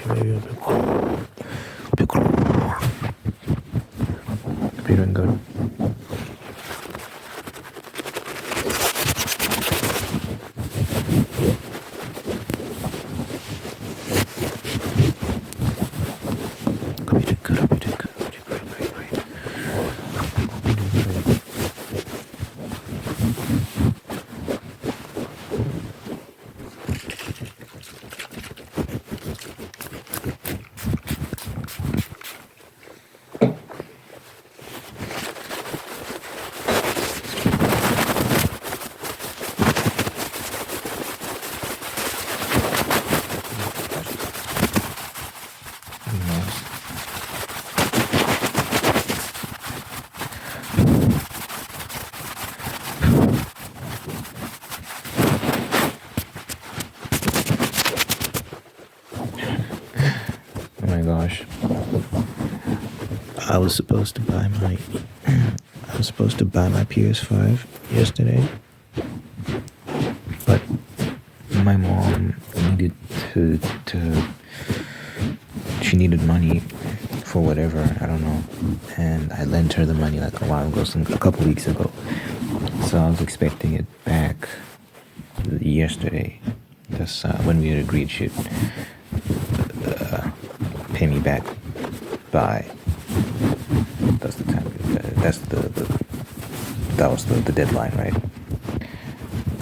maybe a bit cooler. Hope you're doing good. Hope you did good. Hope you did good. Hope you did great, great, great. Hope you did great. Oh my gosh. I was supposed to buy my PS5 yesterday, but my mom needed she needed money for whatever, I don't know, and I lent her the money like a while ago, a couple weeks ago, so I was expecting it back yesterday. That's when we had agreed she'd pay me back by, that's the time, that was the deadline, right?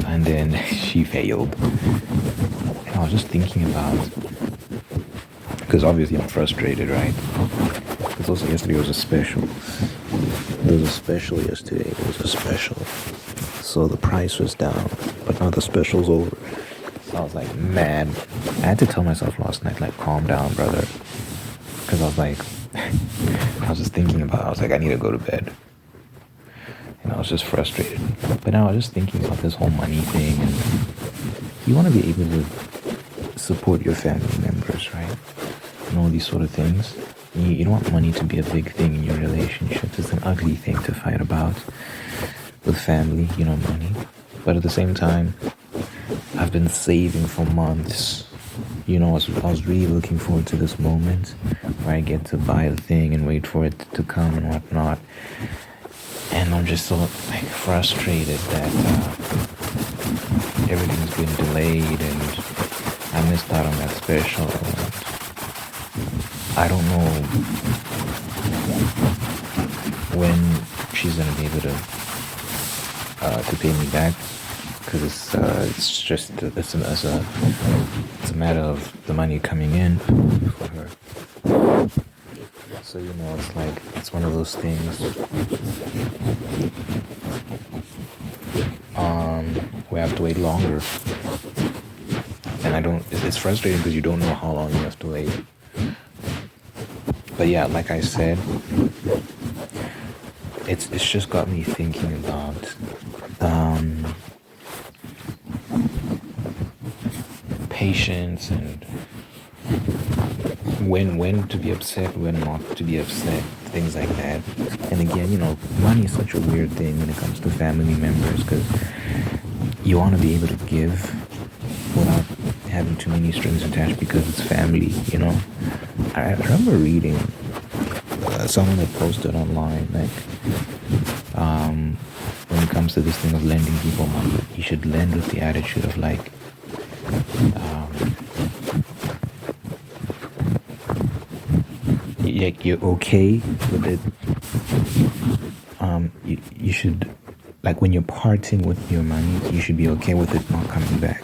And then she failed, and I was just thinking about, because obviously I'm frustrated, right? Because also yesterday was a special. There was a special yesterday. It was a special. So the price was down, but now the special's over. So I was like mad. I had to tell myself last night, like, calm down, brother. Because I was like, I was just thinking about it. I was like, I need to go to bed. And I was just frustrated. But now I was just thinking about this whole money thing. And you want to be able to support your family members, right? And all these sort of things. You don't want money to be a big thing in your relationships. It's an ugly thing to fight about with family, money. But at the same time, I've been saving for months. I was really looking forward to this moment where I get to buy the thing and wait for it to come and whatnot. And I'm just so frustrated that everything's been delayed and I missed out on that special. I don't know when she's gonna be able to pay me back, because it's a matter of the money coming in for her. So it's one of those things where I have to wait longer, and it's frustrating because you don't know how long you have to wait. But yeah, like I said, it's just got me thinking about patience and when to be upset, when not to be upset, things like that. And again, money is such a weird thing when it comes to family members, because you want to be able to give without having too many strings attached because it's family, I remember reading someone that posted online, when it comes to this thing of lending people money, you should lend with the attitude of you're okay with it. You should, when you're parting with your money, you should be okay with it not coming back.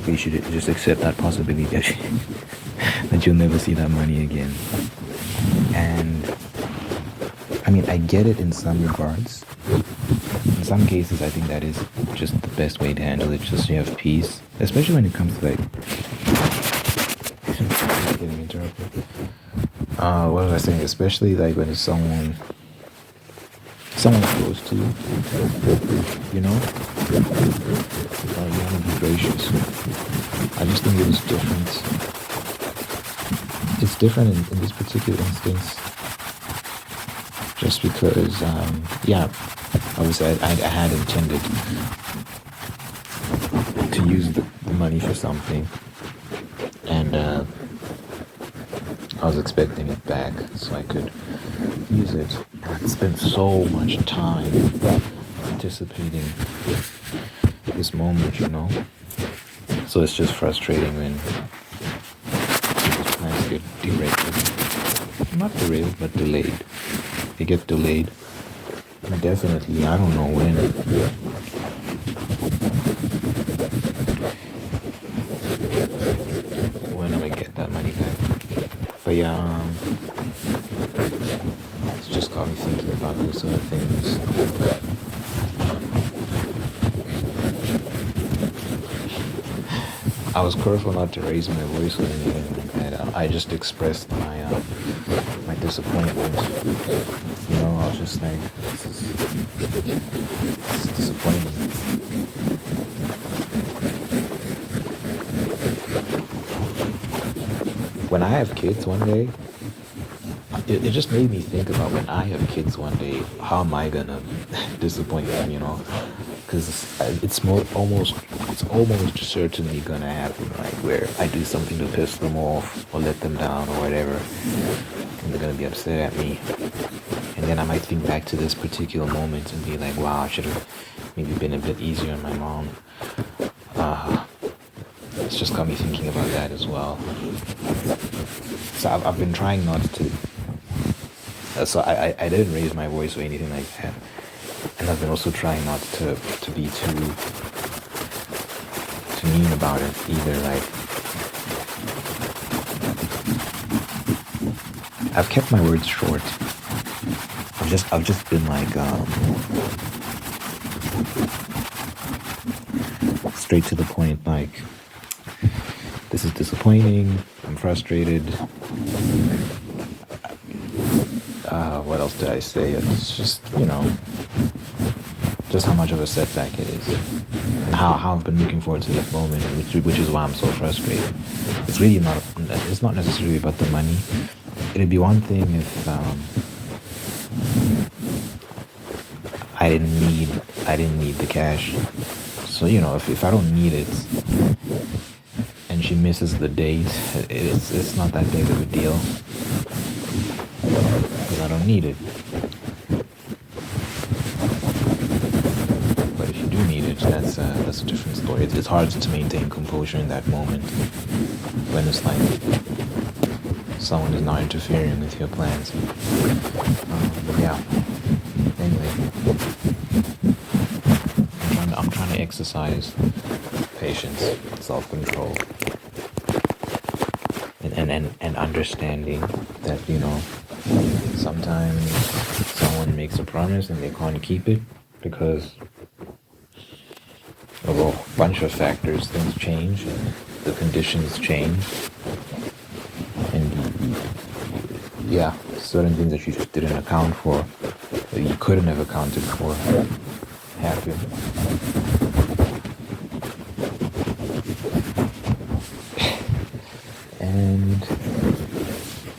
You should just accept that possibility that you'll never see that money again. And I get it in some regards. In some cases, I think that is just the best way to handle it, just so you have peace. Especially when it comes to getting interrupted. What was I saying? Especially when it's someone close to you, you want to be gracious. I just think it was different. It's different in this particular instance, just because, obviously I had intended to use the money for something, and I was expecting it back so I could use it. I spent so much time anticipating this moment, So it's just frustrating when plans get derailed. Not derailed, but delayed. They get delayed. Definitely, I don't know when. When I'm gonna get that money back. But yeah, it's just got me thinking about those sort of things. I was careful not to raise my voice or anything like that. I just expressed my disappointment. I was just like, this is disappointing. When I have kids one day, it just made me think about when I have kids one day, how am I gonna disappoint them, because it's almost certainly gonna happen, right? Where I do something to piss them off or let them down or whatever, and they're gonna be upset at me. And then I might think back to this particular moment and be like, wow, I should have maybe been a bit easier on my mom. It's just got me thinking about that as well. So I've been trying not to. So I didn't raise my voice or anything like that. And I've been also trying not to be too mean about it either. Like, I've kept my words short. I've just been like straight to the point. Like, this is disappointing. I'm frustrated. What else did I say? It's just, just how much of a setback it is, and how I've been looking forward to that moment, which is why I'm so frustrated. It's really not. It's not necessarily about the money. It'd be one thing if I didn't need the cash. So if I don't need it, and she misses the date, it's not that big of a deal. Because I don't need it. But if you do need it, that's a different story. It's hard to maintain composure in that moment when it's like someone is not interfering with your plans. Yeah. Anyway, I'm trying to exercise patience, self-control, and understanding that sometimes someone makes a promise and they can't keep it because of a bunch of factors. Things change, the conditions change, and certain things that you just didn't account for, that you couldn't have accounted for, happen. And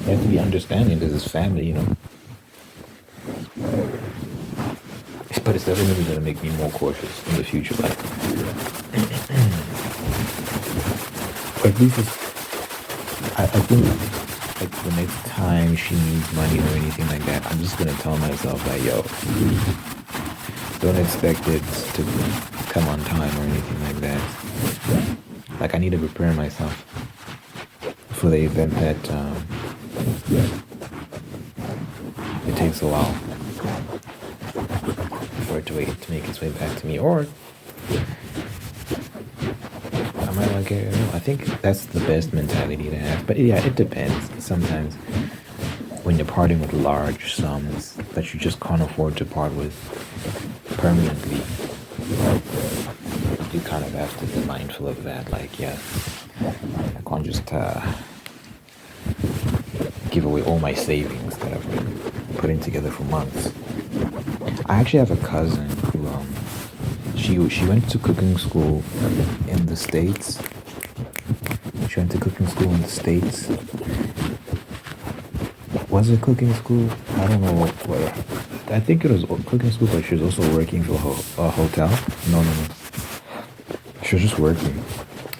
you have to be understanding because it's family, But it's definitely going to make me more cautious in the future. Like, at least I think like the next time she needs money or anything like that, I'm just going to tell myself like, yo, don't expect it to come on time or anything like that. Like, I need to prepare myself for the event that it takes a while for it to make its way back to me, or I might not get it. I think that's the best mentality to have. But yeah, it depends. Sometimes when you're parting with large sums that you just can't afford to part with permanently, you kind of have to be mindful of that. Like, yeah, I can't just give away all my savings that I've been putting together for months. I actually have a cousin who she went to cooking school in the States. She went to cooking school in the States. Was it cooking school? I don't know what. I think it was cooking school, but she was also working for a hotel. No. She was just working.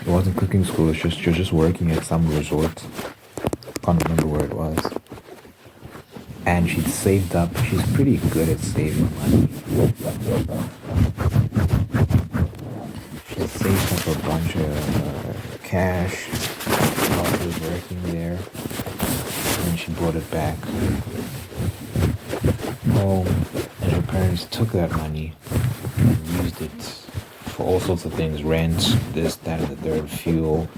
It wasn't cooking school. She was just working at some resort. I can't remember where it and she'd saved up. She's pretty good at saving money. She had saved up a bunch of cash while she was working there, and she brought it back home, and her parents took that money and used it for all sorts of things: rent, this, that, and the third, fuel.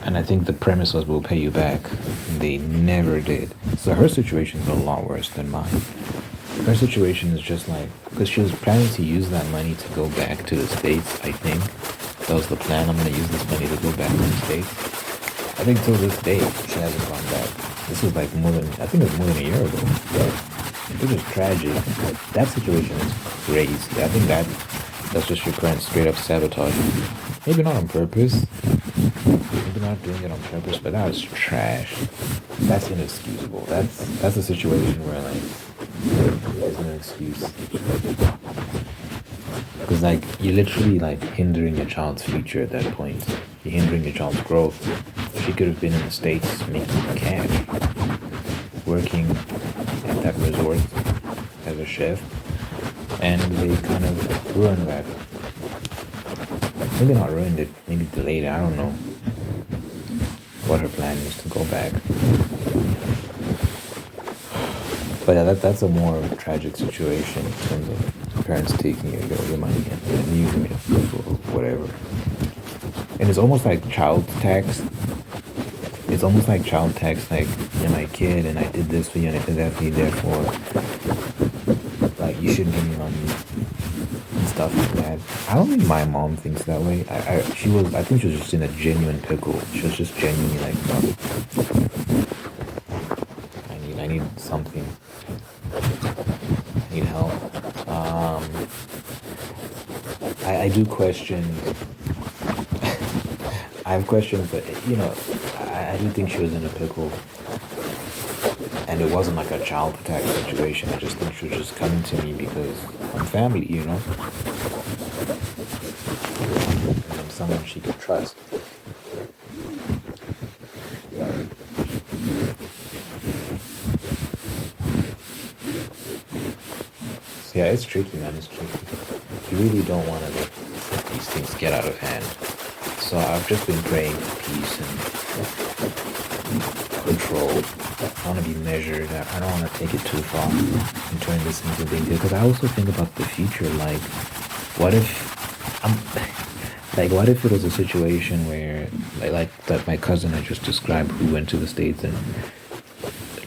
And I think the premise was, we'll pay you back. And they never did. So her situation is a lot worse than mine. Her situation is just like, because she was planning to use that money to go back to the States, I think. That was the plan. I'm going to use this money to go back to the States. I think till this day, she hasn't gone back. This was like I think it was more than a year ago. Which is tragic. That situation is crazy. I think that's just your parents straight up sabotaging. Maybe not on purpose. Maybe not doing it on purpose, but that was trash. That's inexcusable. That's a situation where like there's no excuse. Because like you're literally like hindering your child's future at that point. You're hindering your child's growth. She could have been in the States making cash, working at that resort as a chef, and they kind of ruined that. Maybe not ruined it, maybe delayed it, I don't know what her plan is to go back. But yeah, that's a more tragic situation in terms of parents taking your money and using it for whatever. And it's almost like child tax. It's almost like child tax, like, you're my kid and I did this for you and I did that for you, therefore, like, you shouldn't give me money and stuff like that. I don't think my mom thinks that way. I think she was just in a genuine pickle. She was just genuinely like, I need something. I need help. I do question. I have questions, but I do think she was in a pickle, and it wasn't like a child attack situation. I just think she was just coming to me because I'm family, and I'm someone she could trust. So yeah, it's tricky, man. It's tricky. You really don't want to let these things get out of hand. So I've just been praying for peace and control. I want to be measured. I don't want to take it too far and turn this into a big deal. Because I also think about the future. Like, what if it was a situation where, like that my cousin I just described, who went to the States and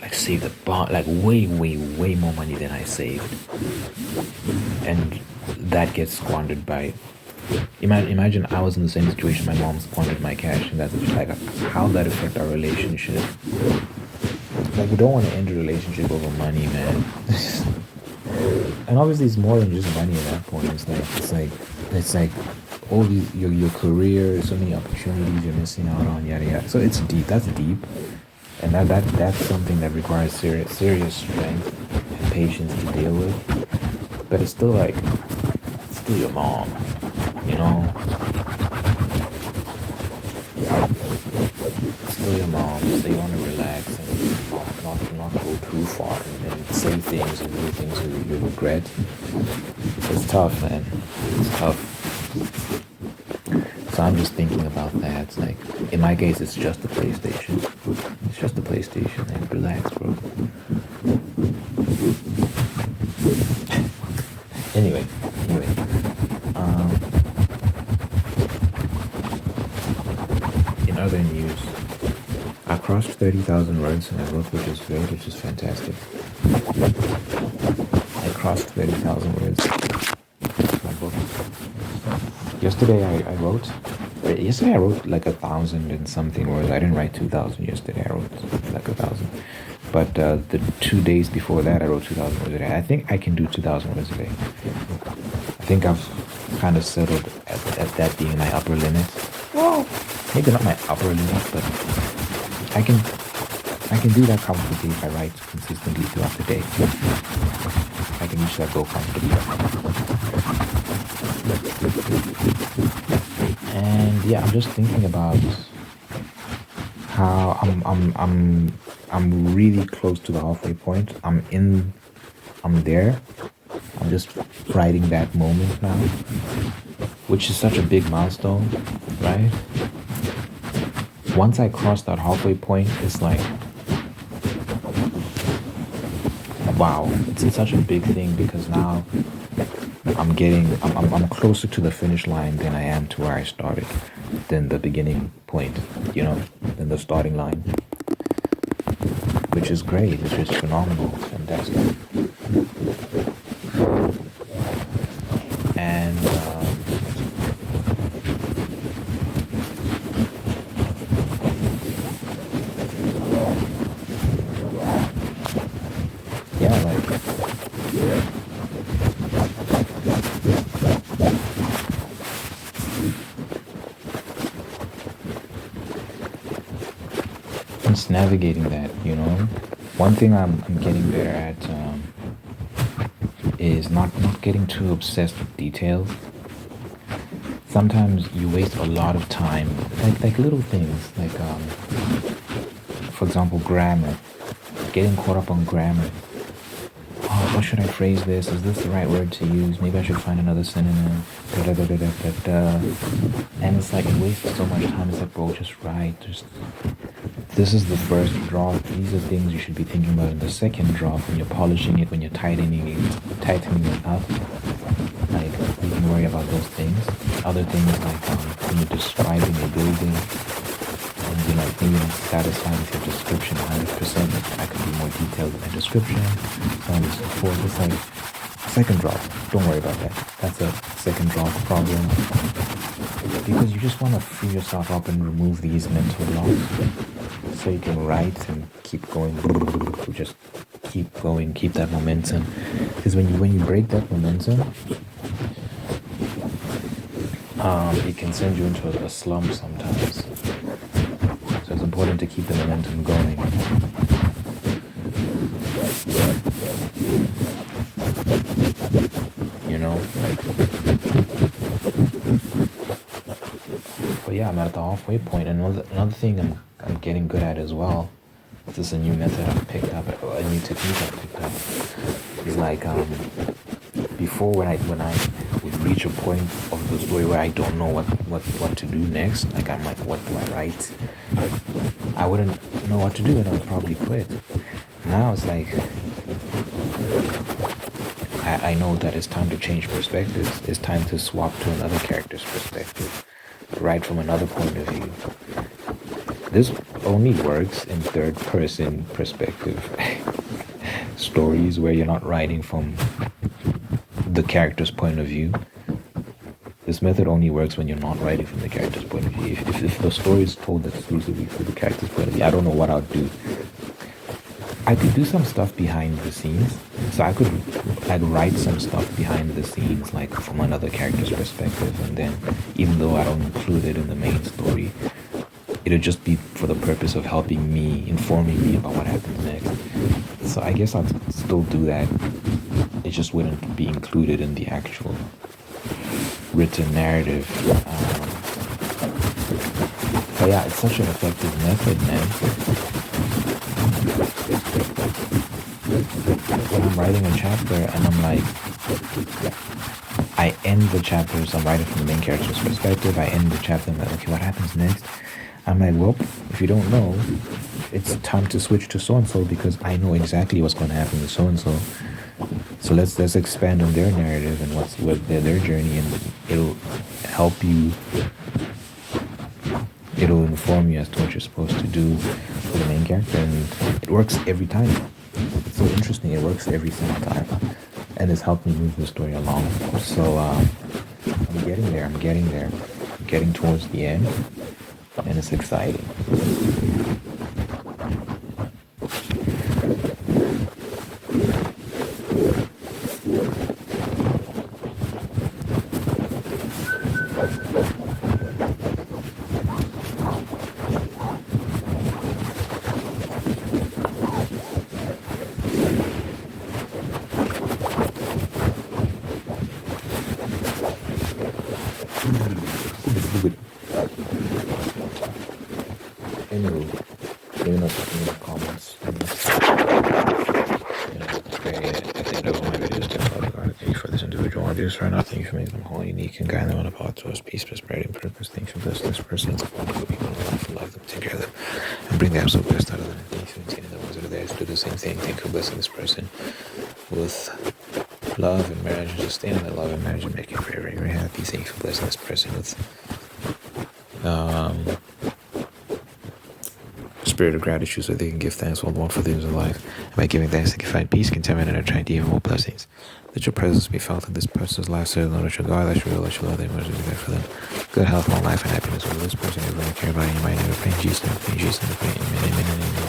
like saved a bond, like way, way, way more money than I saved, and that gets squandered by. Imagine I was in the same situation. My mom squandered my cash, and that's like how that affect our relationship. Like, we don't want to end a relationship over money, man. And obviously, it's more than just money at that point. It's like all these your career, so many opportunities you're missing out on, yada yada. So it's deep. That's deep, and that's something that requires serious strength and patience to deal with. But it's still still your mom. Still your mom, so you want to relax and not go too far and say things and do things that you regret. It's tough, man. It's tough. So I'm just thinking about that. It's like, in my case, it's just a PlayStation. It's just a PlayStation. Like, relax, bro. Anyway. In other news, I crossed 30,000 words in a book, which is great, which is fantastic. I crossed 30,000 words in my book. Yesterday I wrote like 1,000 and something words. I didn't write 2,000 yesterday. I wrote like 1,000. But the 2 days before that, I wrote 2,000 words a day. I think I can do 2,000 words a day. I think I've kind of settled at that being my upper limit. Well, maybe not my upper limit, but I can do that comfortably if I write consistently throughout the day. I can reach that goal comfortably. And yeah, I'm just thinking about how I'm really close to the halfway point. I'm there. I'm just writing that moment now, which is such a big milestone, right? Once I cross that halfway point, it's like, wow, it's such a big thing because now I'm closer to the finish line than I am to where I started, than the beginning point, than the starting line, which is great. It's just phenomenal, fantastic. And yeah, like just navigating that, One thing I'm getting better at is not getting too obsessed with details. Sometimes you waste a lot of time, like little things, like for example, grammar. Getting caught up on grammar. Oh, how should I phrase this? Is this the right word to use? Maybe I should find another synonym. Da, da, da, da, da, da, da. And it's like it wastes so much time. It's like, bro, just write. This is the first draft. These are things you should be thinking about in the second draft when you're polishing it, when you're tightening it up. Like, you can worry about those things. Other things like when you're describing your building and you're like maybe not satisfied with your description 100%. I could be more detailed in my description. So on and so forth. It's like second draft. Don't worry about that. That's a second draft problem. Because you just want to free yourself up and remove these mental blocks. So you can write and keep going. Just keep going, keep that momentum. Because when you break that momentum, it can send you into a slump sometimes. So it's important to keep the momentum going. But yeah, I'm at the halfway point. And another thing I'm getting good at as well. This is a new method I've picked up, a new technique I've picked up. Is like before when I would reach a point of the story where I don't know what to do next, like I'm like, what do I write? I wouldn't know what to do and I would probably quit. Now it's like I know that it's time to change perspectives. It's time to swap to another character's perspective, write from another point of view. This only works in third person perspective stories where you're not writing from the character's point of view. This method only works when you're not writing from the character's point of view. If the story is told exclusively through the character's point of view, I don't know what I'd do. I could do some stuff behind the scenes. So I'd write some stuff behind the scenes, like from another character's perspective, and then even though I don't include it in the main story, it'll just be for the purpose of helping me, informing me about what happens next. So I guess I'd still do that. It just wouldn't be included in the actual written narrative. But yeah, it's such an effective method, man. When I'm writing a chapter and I'm like, I end the chapter, so I'm writing from the main character's perspective. I end the chapter and I'm like, okay, what happens next? I'm like, well, if you don't know, it's time to switch to so-and-so because I know exactly what's going to happen with so-and-so. So let's expand on their narrative and what's their journey, and it'll help you. It'll inform you as to what you're supposed to do for the main character, and it works every time. It's so interesting. It works every single time, and it's helped me move the story along. So I'm getting there. I'm getting towards the end, and it's exciting. Anyway, let me know in the comments. just for nothing. You make them whole, unique, and guide them on a path towards peace, prosperity, and purpose. Thanks for blessing this person. Wonderful people in life who love them, take care of them, and bring the absolute best out of them. Thanks for maintaining the ones that are there to do the same thing. Thank you for blessing this person with love and marriage, and sustaining that love and marriage, and making it very, very, very happy. Thank you for blessing this person with spirit of gratitude, so they can give thanks one for things in life. And by giving thanks, they can find peace, contentment, and attract even more blessings. Let your presence be felt in this person's life, so that your God, let your will, let your love, they must be there for them. Good health, long life, and happiness over this person. Everyone care about you. You might never pray in Jesus' name. In Jesus' name, amen, amen, amen.